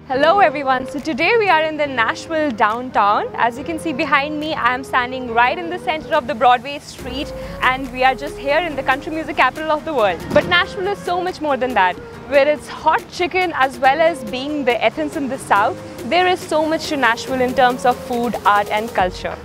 Hello everyone, so today we are in the Nashville downtown. As you can see behind me, I am standing right in the center of the Broadway street and we are just here in the country music capital of the world. But Nashville is so much more than that. With its hot chicken as well as being the Athens in the south, there is so much to Nashville in terms of food, art and culture.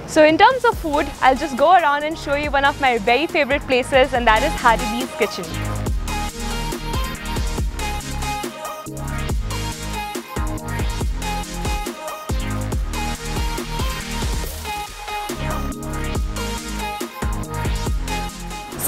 So in terms of food, I'll just go around and show you one of my very favorite places, and that is Harry B's Kitchen.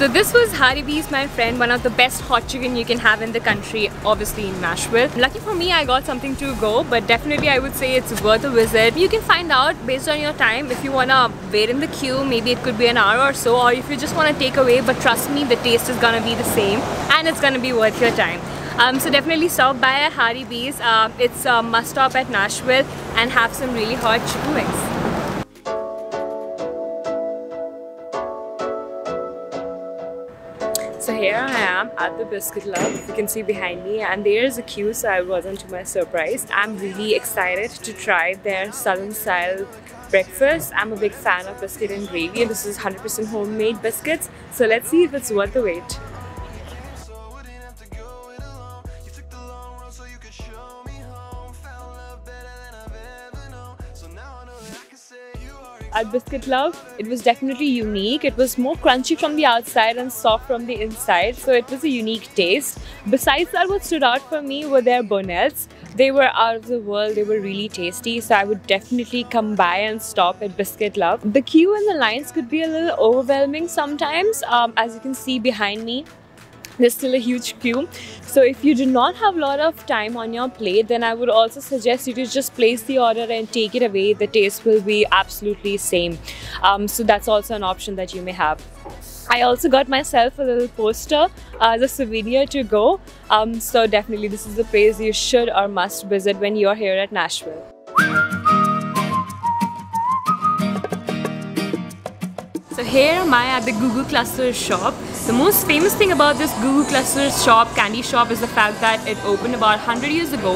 So this was Harry B's, my friend, one of the best hot chicken you can have in the country, obviously in Nashville. Lucky for me, I got something to go, but definitely I would say it's worth a visit. You can find out based on your time if you wanna wait in the queue, maybe it could be an hour or so, or if you just wanna take away, but trust me, the taste is gonna be the same and it's gonna be worth your time. So definitely stop by at Harry B's. It's a must stop at Nashville and have some really hot chicken wings. So here I am at the Biscuit Love, you can see behind me, and there is a queue, so I wasn't to my surprise. I'm really excited to try their southern style breakfast. I'm a big fan of biscuit and gravy, and this is 100% homemade biscuits, so let's see if it's worth the wait. At Biscuit Love, it was definitely unique. It was more crunchy from the outside and soft from the inside, so it was a unique taste. Besides that, what stood out for me were their bonnets. They were out of the world, they were really tasty, so I would definitely come by and stop at Biscuit Love. The queue and the lines could be a little overwhelming sometimes. As you can see behind me, there's still a huge queue. So if you do not have a lot of time on your plate, then I would also suggest you to just place the order and take it away. The taste will be absolutely same. So that's also an option that you may have. I also got myself a little poster as a souvenir to go. So definitely this is the place you should or must visit when you're here at Nashville. So here am I at the Goo Goo Clusters shop. The most famous thing about this Goo Goo Clusters shop, candy shop, is the fact that it opened about 100 years ago.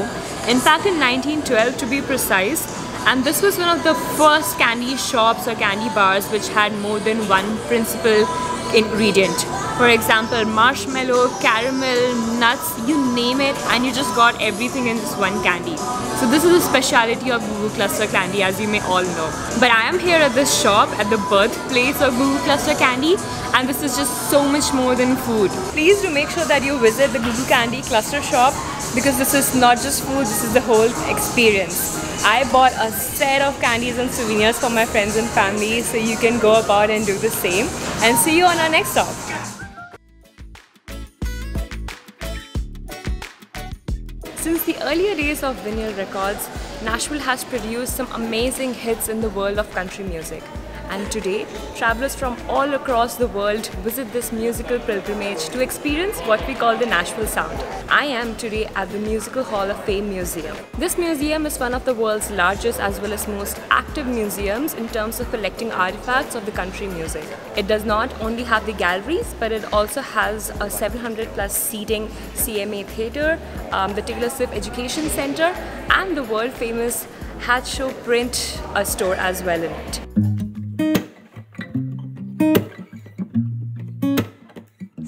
In fact, in 1912 to be precise. And this was one of the first candy shops or candy bars which had more than one principal ingredient. For example, marshmallow, caramel, nuts, you name it, and you just got everything in this one candy. So this is the speciality of Goo Goo Cluster candy, as you may all know. But I am here at this shop, at the birthplace of Goo Goo Cluster candy, and this is just so much more than food. Please do make sure that you visit the Goo Goo Candy Cluster shop, because this is not just food, this is the whole experience. I bought a set of candies and souvenirs for my friends and family, so you can go about and do the same. And see you on our next stop. Since the earlier days of vinyl records, Nashville has produced some amazing hits in the world of country music. And today, travelers from all across the world visit this musical pilgrimage to experience what we call the Nashville sound. I am today at the Musical Hall of Fame Museum. This museum is one of the world's largest as well as most active museums in terms of collecting artifacts of the country music. It does not only have the galleries, but it also has a 700+ seating CMA theatre, the Taylor Swift Education Center, and the world famous Hat Show print store as well in it.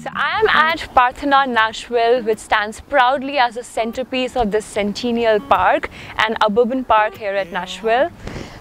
So I am at Parthenon, Nashville, which stands proudly as the centerpiece of the Centennial Park and Urban Park here at Nashville.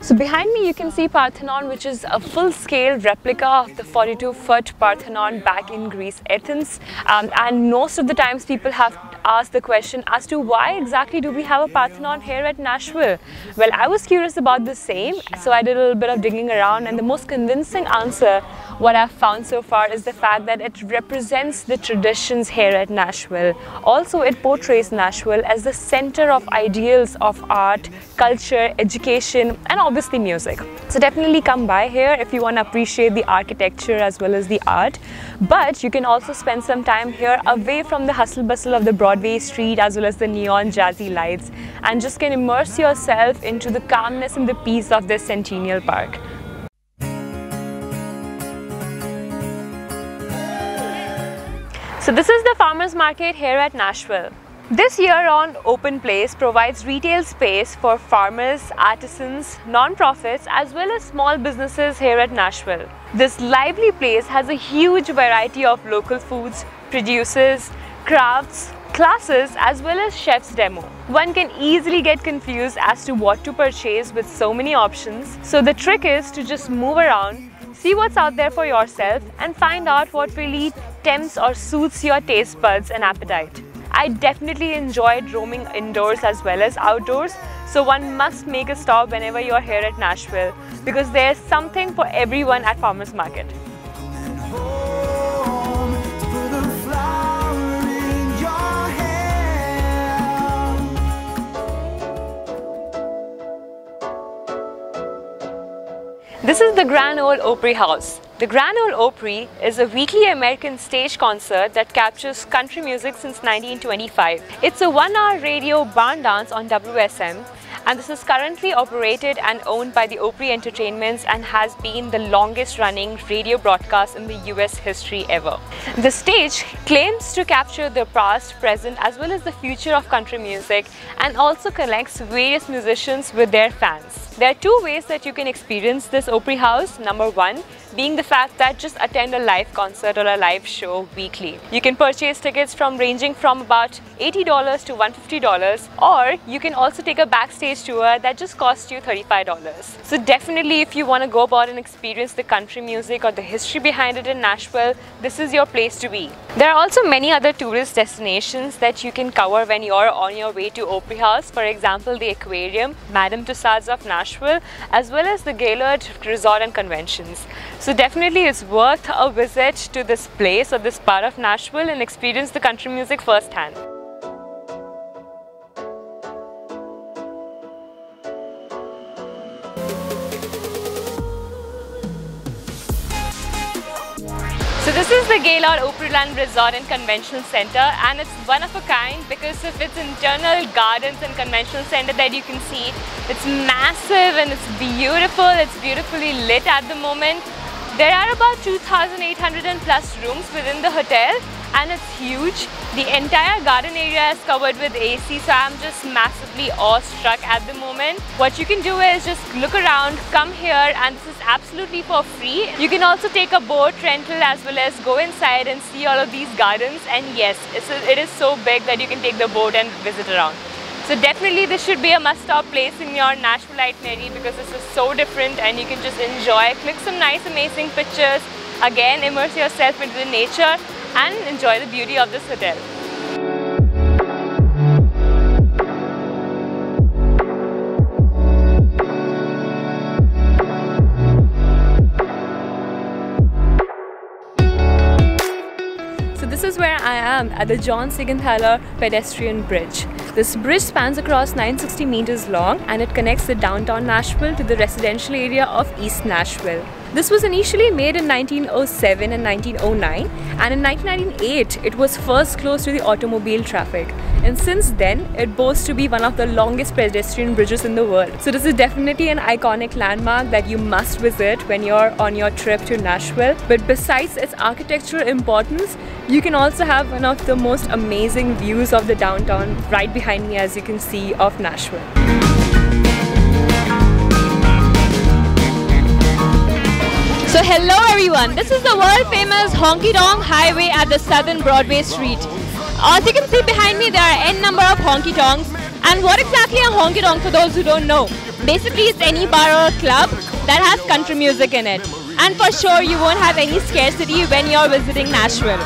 So behind me you can see Parthenon, which is a full-scale replica of the 42-foot Parthenon back in Greece, Athens. And most of the times people have asked the question as to why exactly do we have a Parthenon here at Nashville? Well, I was curious about the same, so I did a little bit of digging around, and the most convincing answer what I've found so far is the fact that it represents the traditions here at Nashville. Also, it portrays Nashville as the center of ideals of art, culture, education, and obviously music. So definitely come by here if you want to appreciate the architecture as well as the art. But you can also spend some time here away from the hustle bustle of the Broadway street as well as the neon jazzy lights, and just can immerse yourself into the calmness and the peace of this Centennial Park. So this is the farmers market here at Nashville. This year-round open place provides retail space for farmers, artisans, non-profits as well as small businesses here at Nashville. This lively place has a huge variety of local foods, produces, crafts, classes as well as chef's demo. One can easily get confused as to what to purchase with so many options. So the trick is to just move around, see what's out there for yourself and find out what really tempts or suits your taste buds and appetite. I definitely enjoyed roaming indoors as well as outdoors, so one must make a stop whenever you're here at Nashville because there's something for everyone at Farmers Market. This is the Grand Ole Opry House. The Grand Ole Opry is a weekly American stage concert that captures country music since 1925. It's a 1-hour radio barn dance on WSM, and this is currently operated and owned by the Opry Entertainments and has been the longest running radio broadcast in the US history ever. The stage claims to capture the past, present as well as the future of country music and also connects various musicians with their fans. There are two ways that you can experience this Opry House. Number one, being the fact that just attend a live concert or a live show weekly. You can purchase tickets ranging from about $80 to $150, or you can also take a backstage tour that just costs you $35. So definitely if you want to go about and experience the country music or the history behind it in Nashville, this is your place to be. There are also many other tourist destinations that you can cover when you're on your way to Opry House. For example, the Aquarium, Madame Tussauds of Nashville, as well as the Gaylord Resort and Conventions. So definitely it's worth a visit to this place or this part of Nashville and experience the country music firsthand. So this is the Gaylord Opryland Resort and Convention Center, and it's one of a kind because of its internal gardens and convention center that you can see. It's massive and it's beautiful. It's beautifully lit at the moment. There are about 2,800 plus rooms within the hotel and it's huge. The entire garden area is covered with AC, so I'm just massively awestruck at the moment. What you can do is just look around, come here, and this is absolutely for free. You can also take a boat rental as well as go inside and see all of these gardens, and yes, it is so big that you can take the boat and visit around. So definitely this should be a must-stop place in your Nashville itinerary because this is so different and you can just enjoy, click some nice amazing pictures, again immerse yourself into the nature and enjoy the beauty of this hotel. This is where I am at the John Siegenthaler Pedestrian Bridge. This bridge spans across 960 meters long and it connects the downtown Nashville to the residential area of East Nashville. This was initially made in 1907 and 1909, and in 1998 it was first closed to the automobile traffic. And since then, it boasts to be one of the longest pedestrian bridges in the world. So this is definitely an iconic landmark that you must visit when you're on your trip to Nashville. But besides its architectural importance, you can also have one of the most amazing views of the downtown right behind me, as you can see, of Nashville. So hello everyone, this is the world famous Honky Tonk Highway at the Southern Broadway Street. As you can see behind me, there are n number of honky tonks. And what exactly a honky tonk, for those who don't know? Basically it's any bar or club that has country music in it. And for sure you won't have any scarcity when you're visiting Nashville.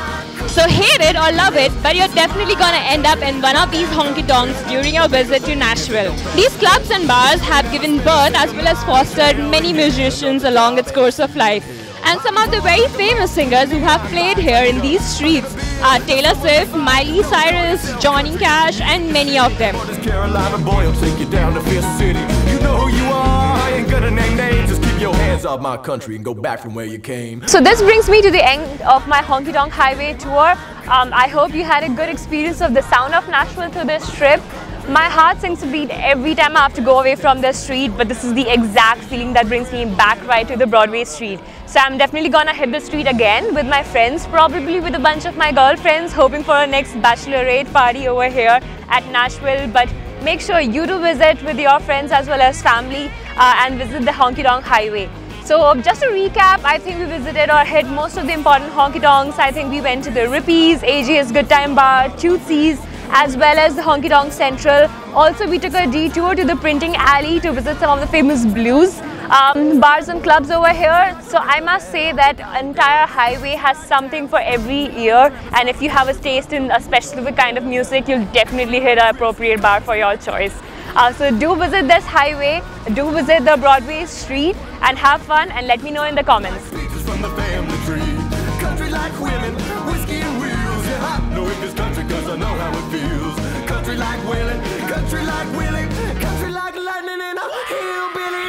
So hate it or love it, but you're definitely gonna end up in one of these honky tonks during your visit to Nashville. These clubs and bars have given birth as well as fostered many musicians along its course of life. And some of the very famous singers who have played here in these streets are Taylor Swift, Miley Cyrus, Johnny Cash, and many of them. Carolina boy will take you down to Fifth City. You know who you are, I ain't gonna name names. Just keep your hands off my country and go back from where you came. So this brings me to the end of my Honky Tonk Highway tour. I hope you had a good experience of the sound of Nashville through this trip. My heart sinks a beat every time I have to go away from the street, but this is the exact feeling that brings me back right to the Broadway street. So I'm definitely gonna hit the street again with my friends, probably with a bunch of my girlfriends, hoping for our next bachelorette party over here at Nashville. But make sure you do visit with your friends as well as family and visit the Honky Tonk Highway. So just to recap, I think we visited or hit most of the important honky tonks. I think we went to the Rippies, AJ's Good Time Bar, Tootsie's, as well as the Honky Tonk Central. Also, we took a detour to the Printing Alley to visit some of the famous blues bars and clubs over here. So I must say that entire highway has something for every ear, and if you have a taste in a specific kind of music, you'll definitely hit an appropriate bar for your choice. So do visit this highway, do visit the Broadway street and have fun, and let me know in the comments. From the family tree, country like women, whiskey and wheels. Yeah, I know it is country 'cause I know how it feels. Country like Willie, country like Willie, country like lightning in a hillbilly.